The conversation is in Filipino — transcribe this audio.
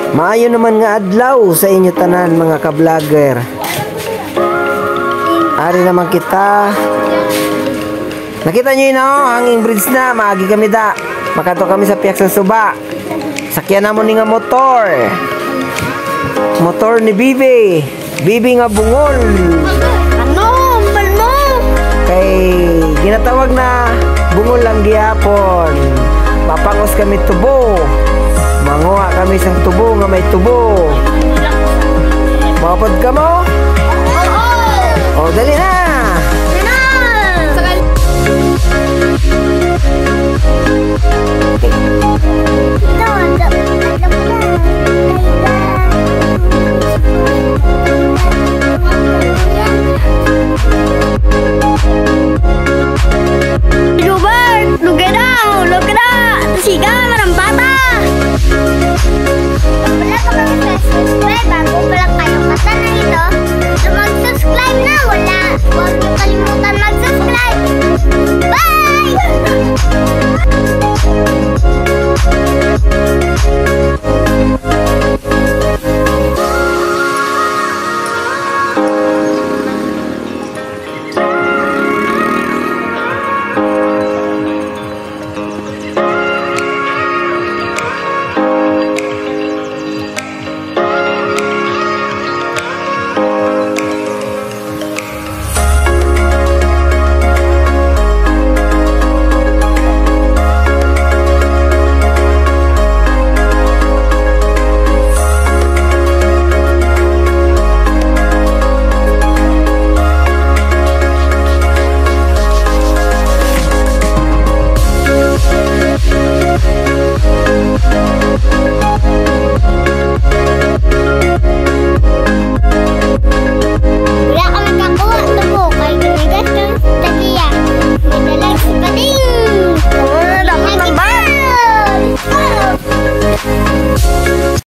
Maayo naman nga adlaw sa inyo tanan mga ka-vlogger. Ari naman kita. Nakita nyo yun hanging bridge na. Maagi kami da. Makato kami sa piyak sa suba. Sakyan na mo ni nga motor. Motor ni Bibi. Bibi nga bungol. Ano? Balmo? Kay ginatawag na bungol lang gihapon. Papangos kami tubo. Manguha kami sang tubo nga may tubo. Mapod ka mo? Oo! O, dali na! Ito,